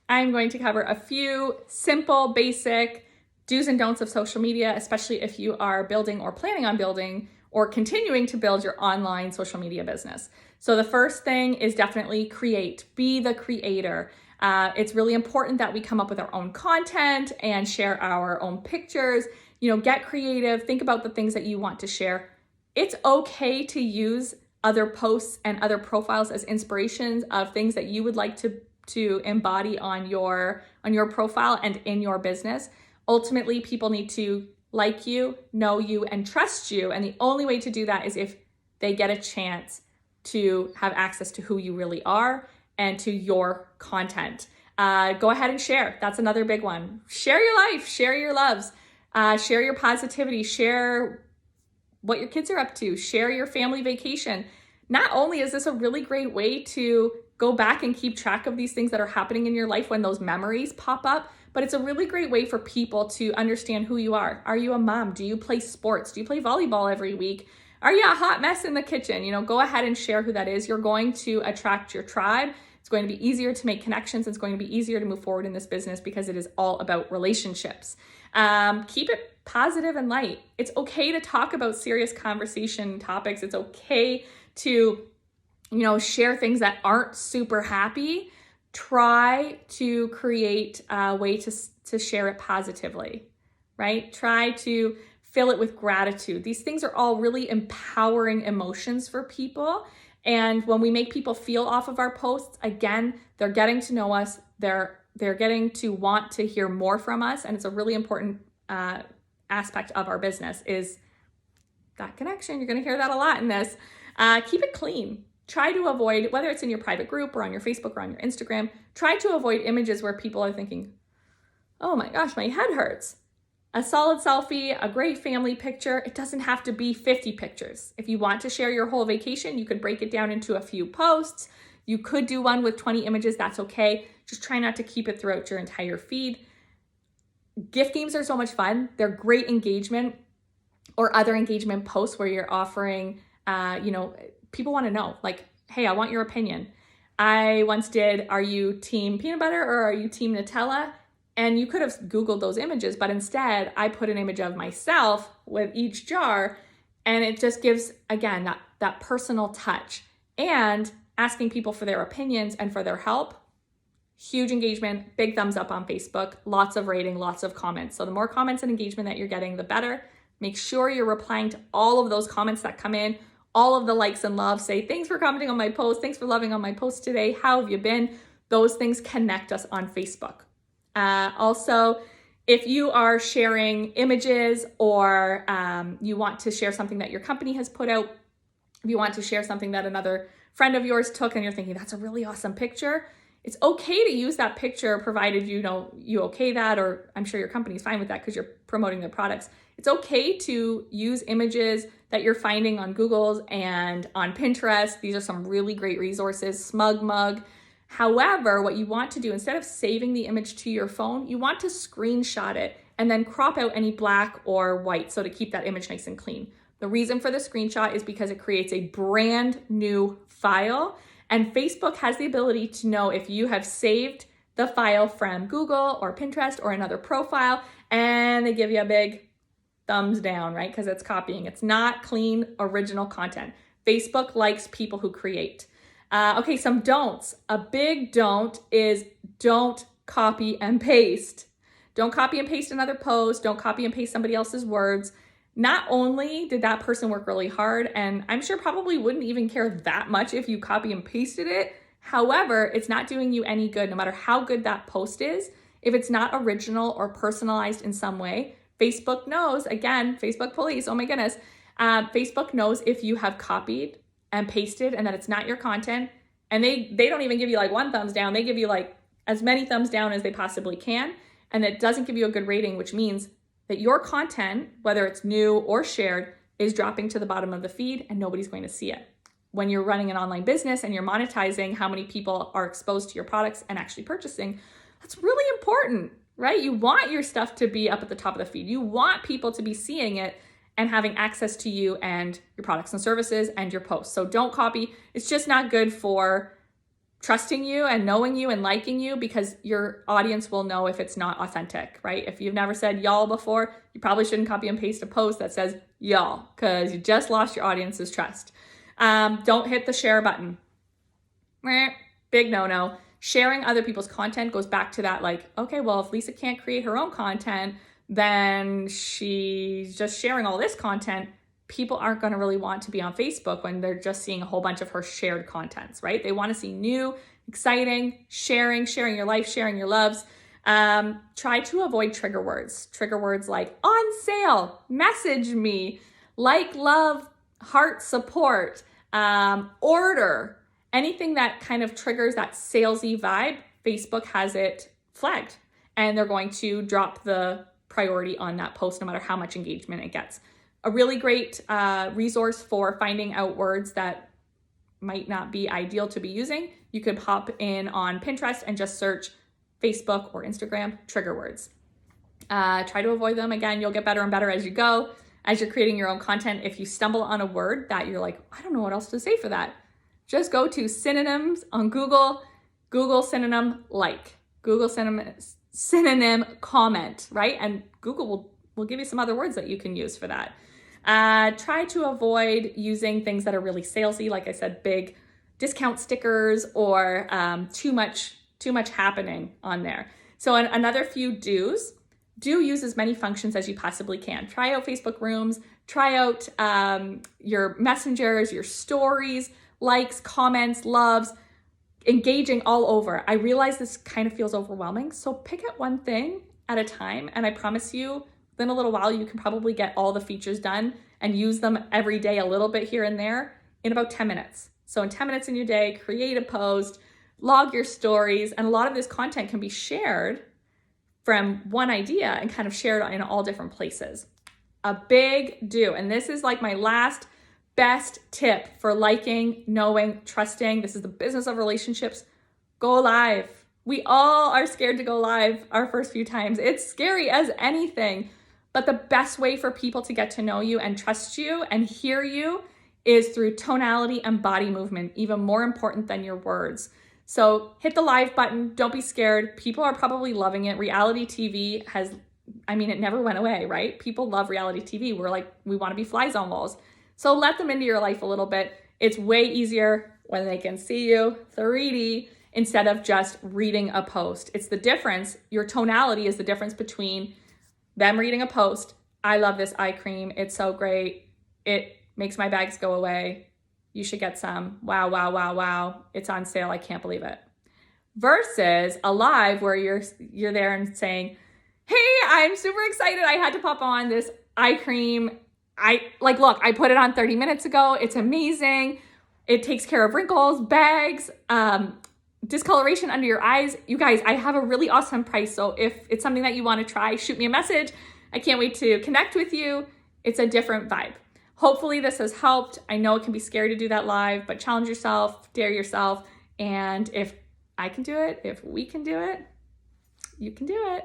I'm going to cover a few simple, basic do's and don'ts of social media, especially if you are building or planning on building or continuing to build your online social media business. So the first thing is definitely create. Be the creator. It's really important that we come up with our own content and share our own pictures. Get creative. Think about the things that you want to share. It's okay to use other posts and other profiles as inspirations of things that you would like to embody on your profile and in your business. Ultimately, people need to like you, know you, and trust you. And the only way to do that is if they get a chance to have access to who you really are and to your content. Go ahead and share. That's another big one. Share your life, share your loves, share your positivity, share what your kids are up to, share your family vacation. Not only is this a really great way to go back and keep track of these things that are happening in your life when those memories pop up, but it's a really great way for people to understand who you are. Are you a mom? Do you play sports? Do you play volleyball every week? Are you a hot mess in the kitchen? Go ahead and share who that is. You're going to attract your tribe. It's going to be easier to make connections. It's going to be easier to move forward in this business because it is all about relationships. Keep it positive and light. It's okay to talk about serious conversation topics. It's okay to, share things that aren't super happy. Try to create a way to share it positively, right? Try to fill it with gratitude. These things are all really empowering emotions for people. And when we make people feel off of our posts, again, they're getting to know us. They're getting to want to hear more from us. And it's a really important aspect of our business is that connection. You're going to hear that a lot in this. Keep it clean. Try to avoid, whether it's in your private group or on your Facebook or on your Instagram, try to avoid images where people are thinking, oh my gosh, my head hurts. A solid selfie, a great family picture. It doesn't have to be 50 pictures. If you want to share your whole vacation, you could break it down into a few posts. You could do one with 20 images. That's okay. Just try not to keep it throughout your entire feed. Gift games are so much fun. They're great engagement or other engagement posts where you're offering, people want to know, like, hey, I want your opinion. I once did, are you team peanut butter or are you team Nutella? And you could have Googled those images, but instead I put an image of myself with each jar, and it just gives, again, that personal touch. And asking people for their opinions and for their help, huge engagement, big thumbs up on Facebook, lots of rating, lots of comments. So the more comments and engagement that you're getting, the better. Make sure you're replying to all of those comments that come in, all of the likes and love. Say, thanks for commenting on my post. Thanks for loving on my post today. How have you been? Those things connect us on Facebook. Also, if you are sharing images or you want to share something that your company has put out, if you want to share something that another friend of yours took and you're thinking, that's a really awesome picture, it's okay to use that picture provided you okay that, or I'm sure your company's fine with that because you're promoting their products. It's okay to use images that you're finding on Google's and on Pinterest. These are some really great resources, SmugMug. However, what you want to do, instead of saving the image to your phone, you want to screenshot it and then crop out any black or white so to keep that image nice and clean. The reason for the screenshot is because it creates a brand new file, and Facebook has the ability to know if you have saved the file from Google or Pinterest or another profile, and they give you a big thumbs down, right? Because it's copying. It's not clean, original content. Facebook likes people who create. Okay, some don'ts. A big don't is don't copy and paste. Don't copy and paste another post. Don't copy and paste somebody else's words. Not only did that person work really hard, and I'm sure probably wouldn't even care that much if you copy and pasted it. However, it's not doing you any good, no matter how good that post is. If it's not original or personalized in some way, Facebook knows, again, Facebook police, oh my goodness. Facebook knows if you have copied and pasted and that it's not your content, and they don't even give you like one thumbs down. They give you like as many thumbs down as they possibly can, and it doesn't give you a good rating, which means that your content, whether it's new or shared, is dropping to the bottom of the feed and nobody's going to see it. When you're running an online business and you're monetizing how many people are exposed to your products and actually purchasing, that's really important, right? You want your stuff to be up at the top of the feed. You want people to be seeing it and having access to you and your products and services and your posts. So don't copy. It's just not good for trusting you and knowing you and liking you, because your audience will know if it's not authentic, right? If you've never said y'all before, you probably shouldn't copy and paste a post that says y'all, because you just lost your audience's trust. Don't hit the share button. Big no-no. Sharing other people's content goes back to that, like, okay, well, if Lisa can't create her own content, then she's just sharing all this content. People aren't going to really want to be on Facebook when they're just seeing a whole bunch of her shared contents, right? They want to see new, exciting, sharing your life, sharing your loves. Try to avoid trigger words. Trigger words like on sale, message me, like, love, heart, support, order. Anything that kind of triggers that salesy vibe, Facebook has it flagged, and they're going to drop the priority on that post no matter how much engagement it gets. A really great resource for finding out words that might not be ideal to be using. You could hop in on Pinterest and just search Facebook or Instagram trigger words. Try to avoid them. Again, you'll get better and better as you go. As you're creating your own content, if you stumble on a word that you're like, I don't know what else to say for that, just go to synonyms on Google, Google synonym like, Google synonym comment, right? And Google will give you some other words that you can use for that. Try to avoid using things that are really salesy, like I said, big discount stickers or too much happening on there. So another few do's. Do use as many functions as you possibly can. Try out Facebook Rooms, try out your messengers, your stories, likes, comments, loves, engaging all over. I realize this kind of feels overwhelming, so pick at one thing at a time, and I promise you, within a little while, you can probably get all the features done and use them every day, a little bit here and there, in about 10 minutes. So in 10 minutes in your day, create a post, log your stories, and a lot of this content can be shared from one idea and kind of shared in all different places. A big do, and this is like my last best tip for liking, knowing, trusting. This is the business of relationships. Go live. We all are scared to go live our first few times. It's scary as anything, but the best way for people to get to know you and trust you and hear you is through tonality and body movement, even more important than your words. So hit the live button. Don't be scared. People are probably loving it. Reality TV it never went away, right? People love reality TV. We want to be flies on walls. So let them into your life a little bit. It's way easier when they can see you 3D instead of just reading a post. It's the difference. Your tonality is the difference between them reading a post. I love this eye cream. It's so great. It makes my bags go away. You should get some. Wow, wow, wow, wow. It's on sale. I can't believe it. Versus a live where you're there and saying, hey, I'm super excited. I had to pop on this eye cream. Look, I put it on 30 minutes ago. It's amazing. It takes care of wrinkles, bags, discoloration under your eyes. You guys, I have a really awesome price. So if it's something that you want to try, shoot me a message. I can't wait to connect with you. It's a different vibe. Hopefully this has helped. I know it can be scary to do that live, but challenge yourself, dare yourself. And if I can do it, if we can do it, you can do it.